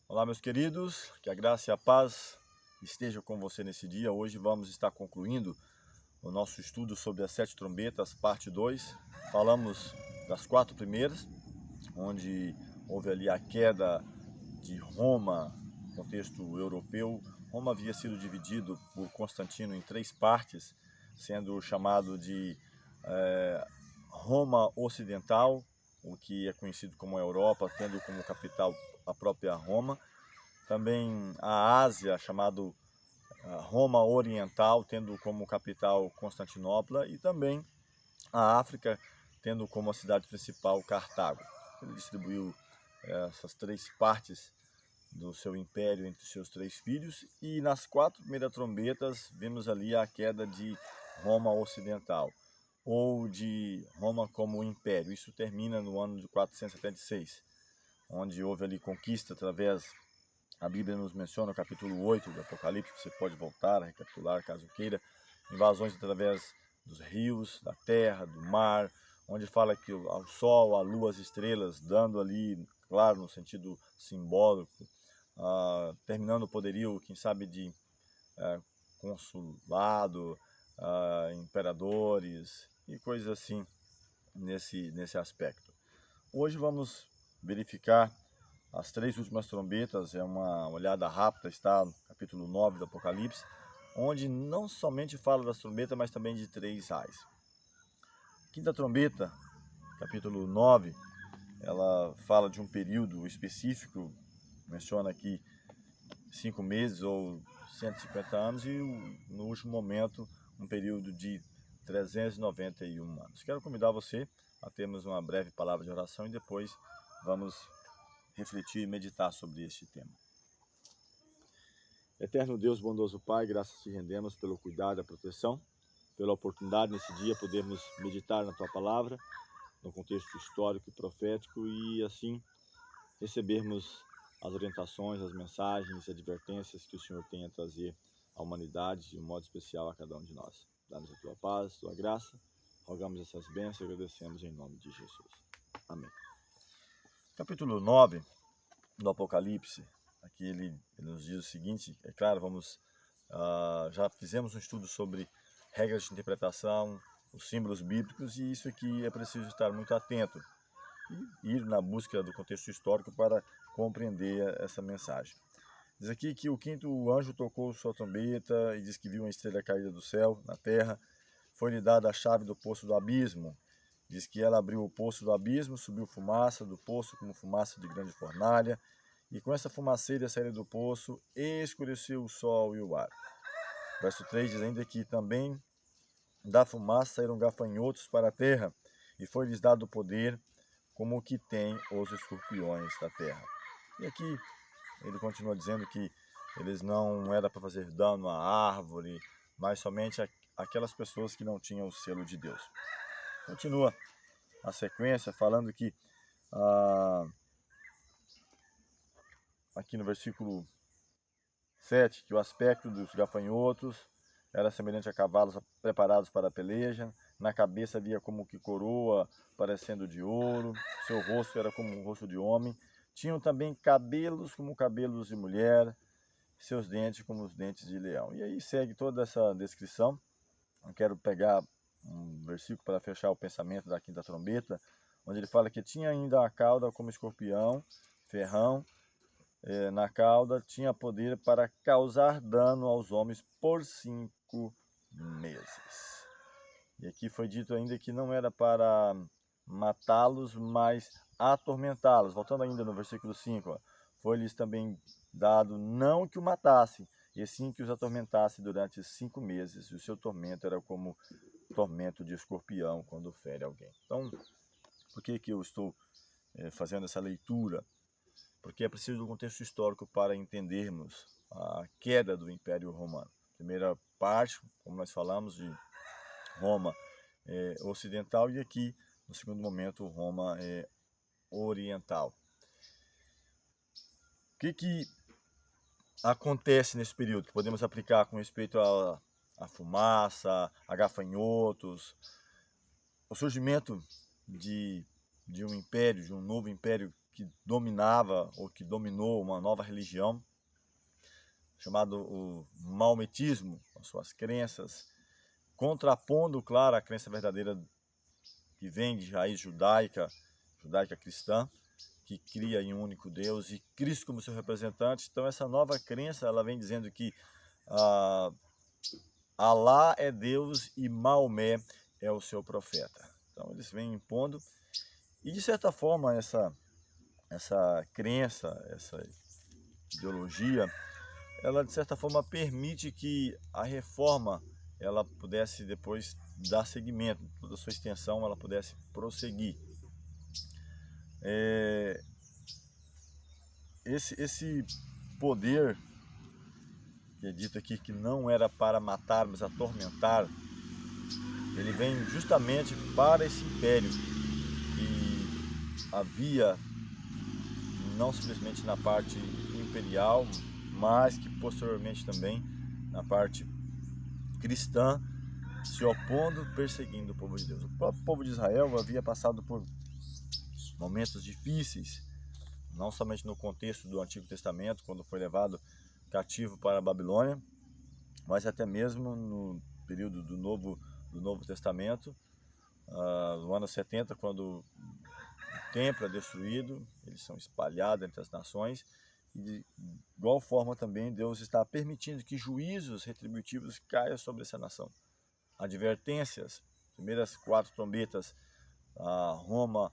Olá, meus queridos, que a graça e a paz estejam com você nesse dia. Hoje vamos estar concluindo o nosso estudo sobre as 7 trombetas, parte 2. Falamos das 4 primeiras, onde houve ali a queda de Roma, contexto europeu. Roma havia sido dividido por Constantino em 3 partes, sendo chamado de Roma Ocidental, o que é conhecido como Europa, tendo como capital a própria Roma. Também a Ásia, chamado Roma Oriental, tendo como capital Constantinopla, e também a África, tendo como a cidade principal Cartago. Ele distribuiu essas 3 partes do seu império entre seus 3 filhos, e nas 4 primeiras trombetas vemos ali a queda de Roma Ocidental, ou de Roma como império. Isso termina no ano de 476, onde houve ali conquista através. A Bíblia nos menciona, no capítulo 8 do Apocalipse, você pode voltar a recapitular caso queira, invasões através dos rios, da terra, do mar, onde fala que o sol, a lua, as estrelas, dando ali, claro, no sentido simbólico, terminando o poderio, quem sabe, de consulado, imperadores e coisas assim nesse aspecto. Hoje vamos verificar as 3 últimas trombetas, é uma olhada rápida, está no capítulo 9 do Apocalipse, onde não somente fala das trombetas, mas também de 3 ais. Quinta trombeta, capítulo 9, ela fala de um período específico, menciona aqui 5 meses ou 150 anos, e no último momento um período de 391 anos. Quero convidar você a termos uma breve palavra de oração e depois vamos refletir e meditar sobre este tema. Eterno Deus, bondoso Pai, graças te rendemos pelo cuidado e a proteção, pela oportunidade nesse dia podermos meditar na tua palavra, no contexto histórico e profético, e assim recebermos as orientações, as mensagens e advertências que o Senhor tem a trazer à humanidade, de um modo especial a cada um de nós. Dá-nos a tua paz, a tua graça, rogamos essas bênçãos e agradecemos em nome de Jesus. Amém. Capítulo 9 do Apocalipse, aqui ele nos diz o seguinte, é claro, já fizemos um estudo sobre regras de interpretação, os símbolos bíblicos, e isso aqui é preciso estar muito atento e ir na busca do contexto histórico para compreender essa mensagem. Diz aqui que o 5º anjo tocou sua trombeta e diz que viu uma estrela caída do céu, na terra, foi-lhe dada a chave do poço do abismo. Diz que ela abriu o poço do abismo, subiu fumaça do poço como fumaça de grande fornalha, e com essa fumaceira saída do poço, escureceu o sol e o ar. Verso 3 diz ainda que também da fumaça saíram gafanhotos para a terra, e foi-lhes dado o poder como o que tem os escorpiões da terra. E aqui ele continua dizendo que eles não era para fazer dano à árvore, mas somente aquelas pessoas que não tinham o selo de Deus. Continua a sequência falando que aqui no versículo 7, que o aspecto dos gafanhotos era semelhante a cavalos preparados para a peleja, na cabeça havia como que coroa parecendo de ouro, seu rosto era como um rosto de homem, tinham também cabelos como cabelos de mulher, seus dentes como os dentes de leão. E aí segue toda essa descrição. Eu quero pegar um versículo para fechar o pensamento da 5ª trombeta, onde ele fala que tinha ainda a cauda como escorpião, ferrão na cauda, tinha poder para causar dano aos homens por 5 meses. E aqui foi dito ainda que não era para matá-los, mas atormentá-los. Voltando ainda no versículo 5, foi-lhes também dado não que o matasse, e sim que os atormentasse durante 5 meses. E o seu tormento era como tormento de escorpião quando fere alguém. Então, por que eu estou fazendo essa leitura? Porque é preciso do contexto histórico para entendermos a queda do Império Romano. Primeira parte, como nós falamos, de Roma ocidental, e aqui, no segundo momento, Roma oriental. O que acontece nesse período que podemos aplicar com respeito à fumaça, a gafanhotos, o surgimento de um império, de um novo império que dominava ou que dominou uma nova religião, chamado o maometismo, as suas crenças, contrapondo, claro, a crença verdadeira que vem de raiz judaica cristã, que cria em um único Deus e Cristo como seu representante. Então essa nova crença, ela vem dizendo que Alá é Deus e Maomé é o seu profeta. Então eles vêm impondo, e de certa forma essa crença, essa ideologia, ela de certa forma permite que a reforma ela pudesse depois dar seguimento, toda a sua extensão ela pudesse prosseguir. Esse poder que é dito aqui que não era para matar, mas atormentar, ele vem justamente para esse império que havia não simplesmente na parte imperial, mas que posteriormente também na parte cristã, se opondo, perseguindo o povo de Deus. O próprio povo de Israel havia passado por momentos difíceis, não somente no contexto do Antigo Testamento, quando foi levado cativo para a Babilônia, mas até mesmo no período do Novo Testamento, no ano 70, quando o templo é destruído, eles são espalhados entre as nações, e de igual forma também Deus está permitindo que juízos retributivos caiam sobre essa nação. Advertências, primeiras 4 trombetas a Roma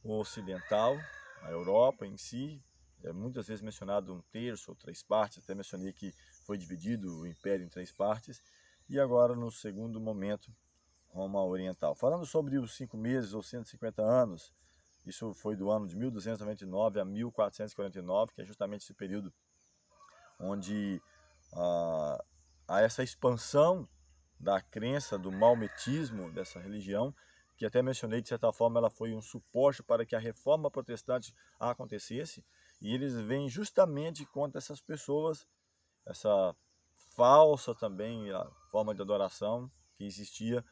Ocidental, a Europa em si, muitas vezes mencionado 1/3 ou 3 partes, até mencionei que foi dividido o Império em 3 partes, e agora no segundo momento, Roma Oriental. Falando sobre os 5 meses ou 150 anos, isso foi do ano de 1299 a 1449, que é justamente esse período onde há essa expansão da crença, do maometismo dessa religião, que até mencionei, de certa forma, ela foi um suporte para que a reforma protestante acontecesse, e eles vêm justamente contra essas pessoas, essa falsa também a forma de adoração que existia,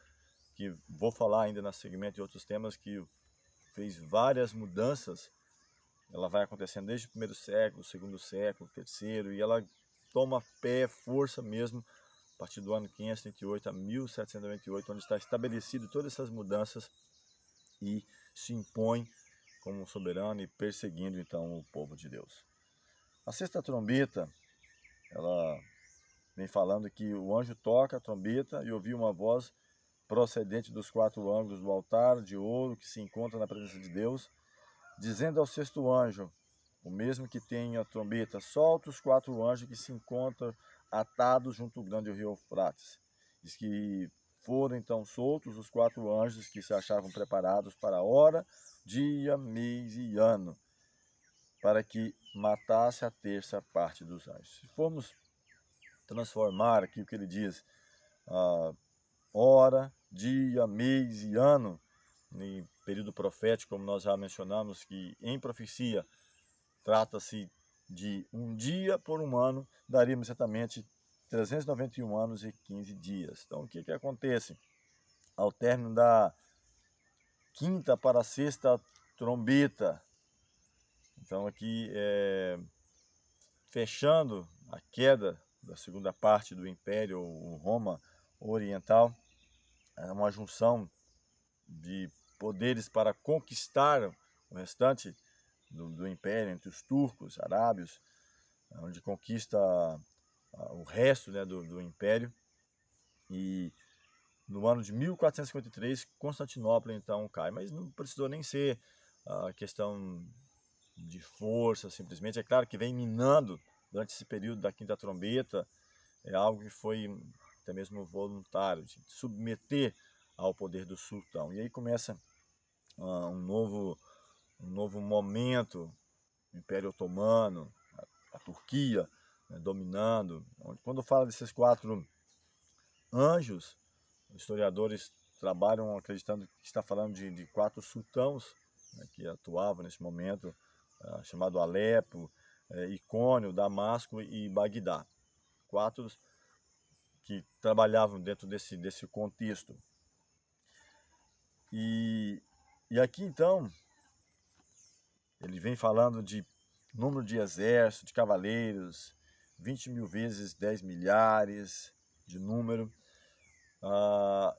que vou falar ainda no segmento de outros temas, que fez várias mudanças. Ela vai acontecendo desde o primeiro século, segundo século, terceiro, e ela toma pé, força mesmo, a partir do ano 538 a 1798, onde está estabelecido todas essas mudanças e se impõe como soberano e perseguindo então o povo de Deus. A sexta trombeta, ela vem falando que o anjo toca a trombeta e ouviu uma voz procedente dos 4 ângulos do altar de ouro que se encontra na presença de Deus, dizendo ao sexto anjo, o mesmo que tem a trombeta, solta os 4 anjos que se encontram atados junto ao grande rio Eufrates. Diz que foram então soltos os 4 anjos que se achavam preparados para a hora, dia, mês e ano, para que matasse a terça parte dos anjos. Se formos transformar aqui o que ele diz, hora, dia, mês e ano, em período profético, como nós já mencionamos, que em profecia trata-se de um dia por um ano, daríamos exatamente 391 anos e 15 dias. Então, o que acontece? Ao término da quinta para a sexta trombeta, então aqui fechando a queda da segunda parte do Império, o Roma Oriental, é uma junção de poderes para conquistar o restante do Império, entre os turcos, arábios, onde conquista o resto, né, do Império. E no ano de 1453, Constantinopla então cai, mas não precisou nem ser a questão de força, simplesmente. É claro que vem minando durante esse período da quinta trombeta, é algo que foi até mesmo voluntário, de submeter ao poder do sultão. E aí começa um novo momento, o Império Otomano, a Turquia, né, dominando. Quando fala desses 4 anjos, os historiadores trabalham acreditando que está falando de 4 sultãos, né, que atuavam nesse momento, chamado Alepo, Icônio, Damasco e Bagdá. 4 que trabalhavam dentro desse contexto. E aqui então, Ele vem falando de número de exército, de cavaleiros, 20 mil vezes 10 milhares de número.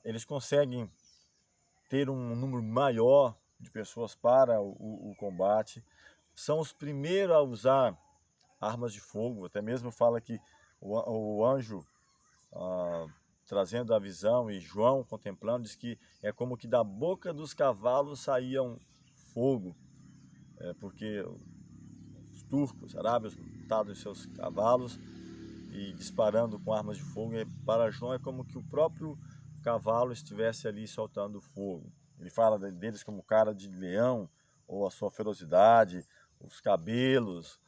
Eles conseguem ter um número maior de pessoas para o combate. São os primeiros a usar armas de fogo. Até mesmo fala que o anjo trazendo a visão e João contemplando, diz que é como que da boca dos cavalos saía um fogo, porque os turcos, arábios, montados em seus cavalos e disparando com armas de fogo, e para João é como que o próprio cavalo estivesse ali soltando fogo. Ele fala deles como cara de leão, ou a sua ferocidade, os cabelos,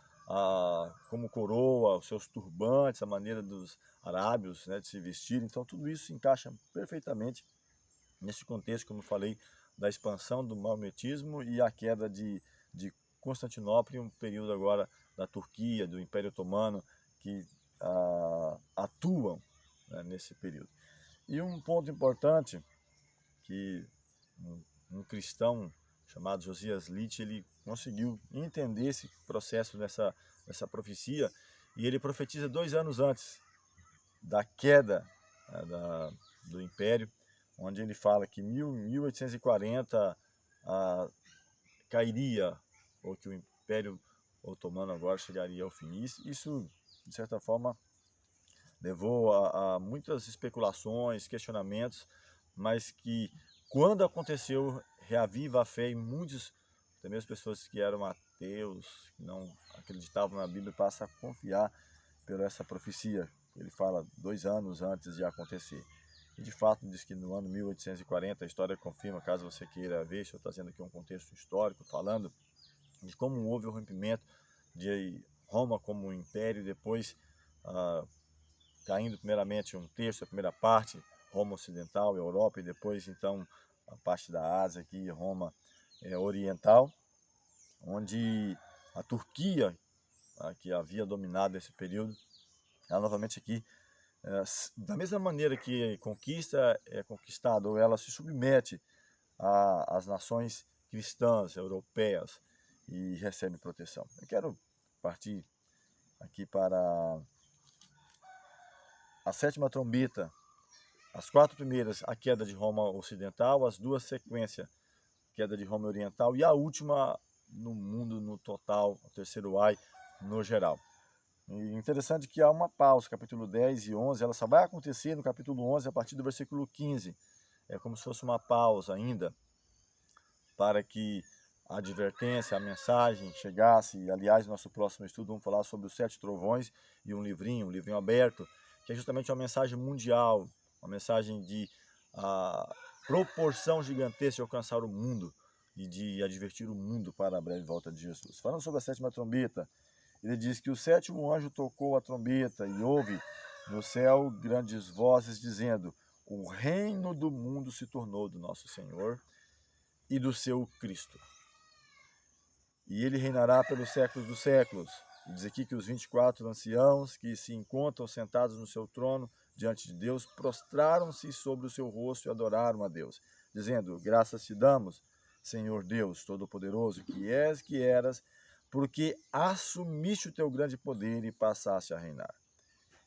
como coroa, os seus turbantes, a maneira dos arábios, né, de se vestir. Então tudo isso se encaixa perfeitamente nesse contexto, como eu falei, da expansão do maometismo e a queda de Constantinopla, e um período agora da Turquia, do Império Otomano, que atuam, né, nesse período. E um ponto importante que um cristão chamado Josias Litch, ele conseguiu entender esse processo dessa profecia, e ele profetiza 2 anos antes da queda, né, do Império, onde ele fala que 1840 cairia, ou que o Império Otomano agora chegaria ao fim. Isso de certa forma, levou a muitas especulações, questionamentos, mas que quando aconteceu, reaviva a fé em muitos, até mesmo pessoas que eram ateus, que não acreditavam na Bíblia, passam a confiar por essa profecia. Ele fala 2 anos antes de acontecer. E de fato diz que no ano 1840, a história confirma, caso você queira ver, estou trazendo aqui um contexto histórico, falando de como houve o rompimento de Roma como um império, depois caindo primeiramente um terço, a primeira parte, Roma Ocidental, Europa, e depois então a parte da Ásia aqui, Roma Oriental, onde a Turquia, que havia dominado esse período, ela novamente aqui, da mesma maneira que conquista é conquistada, ou ela se submete às nações cristãs, europeias, e recebe proteção. Eu quero partir aqui para a 7ª trombeta, as 4 primeiras, a queda de Roma Ocidental, as 2 sequências, queda de Roma Oriental, e a última no mundo no total, o terceiro ai no geral. E interessante que há uma pausa, capítulo 10 e 11, ela só vai acontecer no capítulo 11 a partir do versículo 15. É como se fosse uma pausa ainda, para que a advertência, a mensagem chegasse. E, aliás, no nosso próximo estudo vamos falar sobre os 7 trovões e um livrinho aberto, que é justamente uma mensagem mundial, uma mensagem de proporção gigantesca de alcançar o mundo e de advertir o mundo para a breve volta de Jesus. Falando sobre a 7ª trombeta, ele diz que o 7º anjo tocou a trombeta e houve no céu grandes vozes dizendo: o reino do mundo se tornou do nosso Senhor e do seu Cristo, e ele reinará pelos séculos dos séculos. E diz aqui que os 24 anciãos que se encontram sentados no seu trono diante de Deus prostraram-se sobre o seu rosto e adoraram a Deus, dizendo: graças te damos, Senhor Deus Todo-Poderoso, que és, que eras, porque assumiste o teu grande poder e passaste a reinar.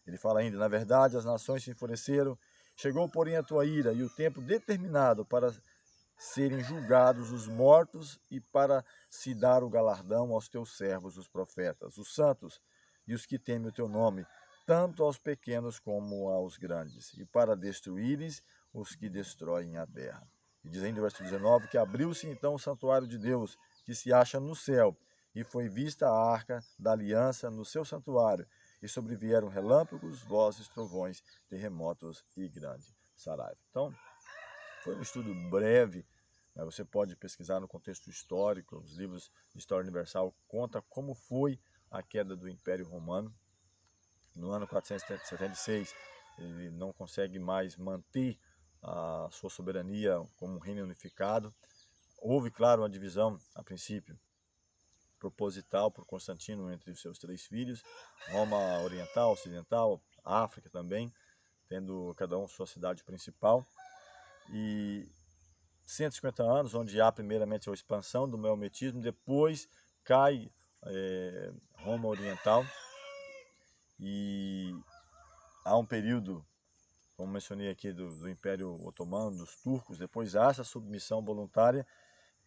Ele fala ainda: na verdade as nações se enfureceram, chegou porém a tua ira e o tempo determinado para serem julgados os mortos e para se dar o galardão aos teus servos, os profetas, os santos e os que temem o teu nome, tanto aos pequenos como aos grandes, e para destruíres os que destroem a terra. E diz ainda o verso 19 que abriu-se então o santuário de Deus, que se acha no céu, e foi vista a arca da aliança no seu santuário, e sobrevieram relâmpagos, vozes, trovões, terremotos e grande saraiva. Então, foi um estudo breve, né? Você pode pesquisar no contexto histórico, os livros de História Universal contam como foi a queda do Império Romano. No ano 476, ele não consegue mais manter a sua soberania como um reino unificado. Houve, claro, uma divisão, a princípio, proposital por Constantino entre os seus 3 filhos, Roma Oriental, Ocidental, África também, tendo cada um sua cidade principal. E 150 anos, onde há primeiramente a expansão do maometismo, depois cai Roma Oriental e há um período, como mencionei aqui, do Império Otomano, dos turcos, depois há essa submissão voluntária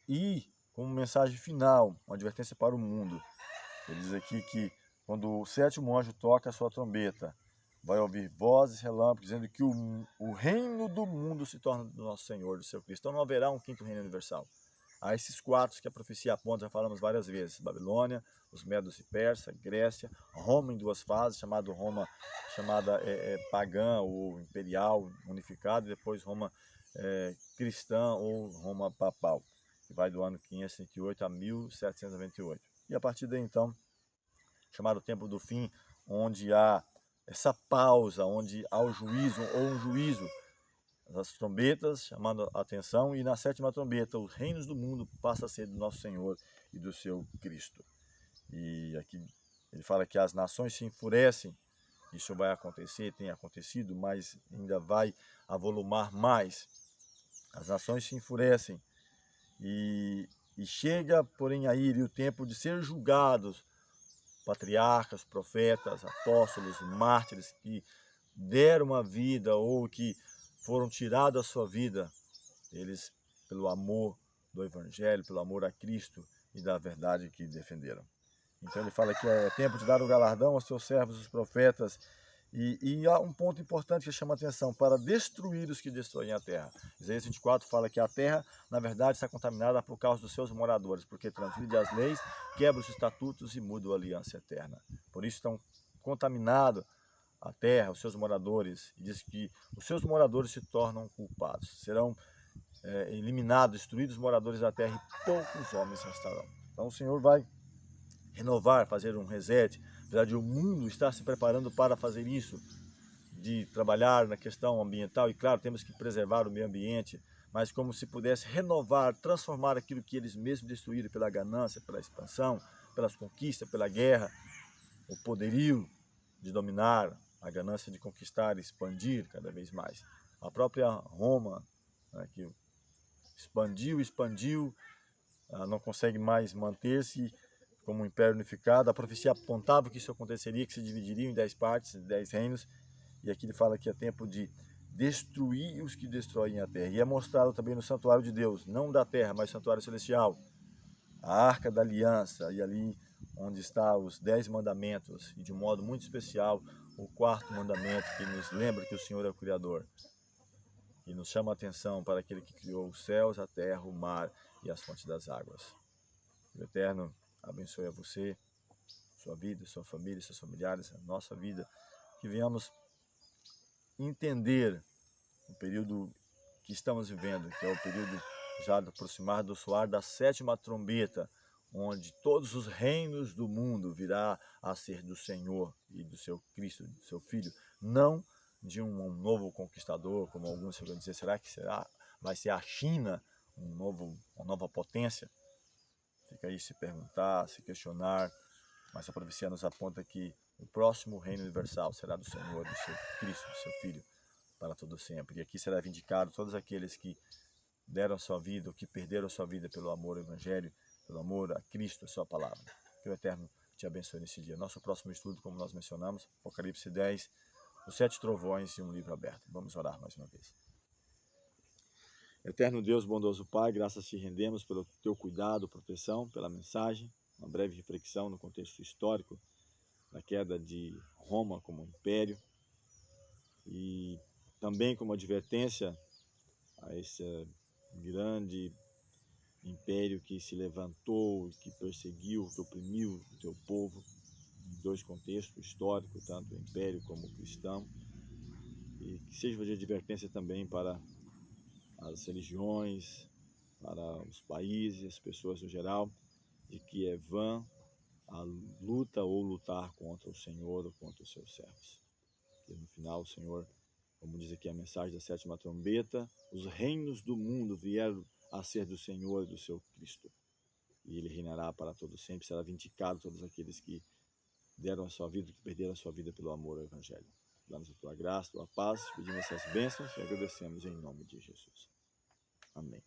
e, como mensagem final, uma advertência para o mundo, ele diz aqui que quando o sétimo anjo toca a sua trombeta, vai ouvir vozes, relâmpagos, dizendo que o reino do mundo se torna do nosso Senhor, do seu Cristo. Então não haverá um quinto reino universal. Há esses quatro que a profecia aponta, já falamos várias vezes: Babilônia, os Medos e Persa, Grécia, Roma em duas fases, chamada pagã ou imperial, unificada, e depois Roma cristã ou Roma papal, que vai do ano 538 a 1798. E a partir daí, então, chamado Tempo do Fim, onde há essa pausa, onde há o juízo, ou um juízo, as trombetas chamando a atenção, e na sétima trombeta, os reinos do mundo passam a ser do nosso Senhor e do seu Cristo. E aqui ele fala que as nações se enfurecem, isso vai acontecer, tem acontecido, mas ainda vai avolumar mais. As nações se enfurecem e chega, porém, a ir o tempo de ser julgados patriarcas, profetas, apóstolos, mártires que deram a vida ou que foram tirados a sua vida, eles pelo amor do Evangelho, pelo amor a Cristo e da verdade que defenderam. Então ele fala que é tempo de dar o galardão aos seus servos, os profetas, e há um ponto importante que chama a atenção: para destruir os que destroem a terra. Isaías 24 fala que a terra, na verdade, está contaminada por causa dos seus moradores, porque transgride as leis, quebra os estatutos e muda a aliança eterna. Por isso estão contaminados a terra, os seus moradores, e diz que os seus moradores se tornam culpados. Serão eliminados, destruídos os moradores da terra e poucos homens restarão. Então o Senhor vai renovar, fazer um reset. Na verdade, o mundo está se preparando para fazer isso, de trabalhar na questão ambiental, e claro, temos que preservar o meio ambiente, mas como se pudesse renovar, transformar aquilo que eles mesmos destruíram pela ganância, pela expansão, pelas conquistas, pela guerra, o poderio de dominar, a ganância de conquistar, expandir cada vez mais. A própria Roma, né, que expandiu, não consegue mais manter-se como um império unificado. A profecia apontava que isso aconteceria, que se dividiriam em 10 partes, 10 reinos, e aqui ele fala que é tempo de destruir os que destroem a terra. E é mostrado também no santuário de Deus, não da terra, mas santuário celestial, a Arca da Aliança, e ali onde está os 10 mandamentos, e de um modo muito especial, o quarto mandamento, que nos lembra que o Senhor é o Criador, e nos chama a atenção para aquele que criou os céus, a terra, o mar e as fontes das águas. O Eterno abençoe a você, sua vida, sua família, seus familiares, a nossa vida, que venhamos entender o período que estamos vivendo, que é o período já do aproximar do soar da sétima trombeta, onde todos os reinos do mundo virá a ser do Senhor e do seu Cristo, do seu Filho, não de um novo conquistador, como alguns chegam a dizer. Será que vai ser a China uma nova potência? Fica aí se perguntar, se questionar, mas a profecia nos aponta que o próximo reino universal será do Senhor, do seu Cristo, do seu Filho, para todo sempre. E aqui será vindicado todos aqueles que deram a sua vida, ou que perderam a sua vida pelo amor ao Evangelho, pelo amor a Cristo, a sua palavra. Que o Eterno te abençoe nesse dia. Nosso próximo estudo, como nós mencionamos, Apocalipse 10, os 7 trovões e um livro aberto. Vamos orar mais uma vez. Eterno Deus, bondoso Pai, graças te rendemos pelo teu cuidado, proteção, pela mensagem, uma breve reflexão no contexto histórico da queda de Roma como império, e também como advertência a esse grande império que se levantou, que perseguiu, que oprimiu o teu povo, em dois contextos históricos, tanto o império como o cristão, e que seja de advertência também para as religiões, para os países, as pessoas no geral, de que é vã a luta ou lutar contra o Senhor ou contra os seus servos. Que no final o Senhor, como diz aqui a mensagem da sétima trombeta, os reinos do mundo vieram a ser do Senhor e do seu Cristo. E ele reinará para todo sempre, será vindicado todos aqueles que deram a sua vida, que perderam a sua vida pelo amor ao Evangelho. Damos a tua graça, a tua paz, pedimos essas bênçãos e agradecemos em nome de Jesus. Amém.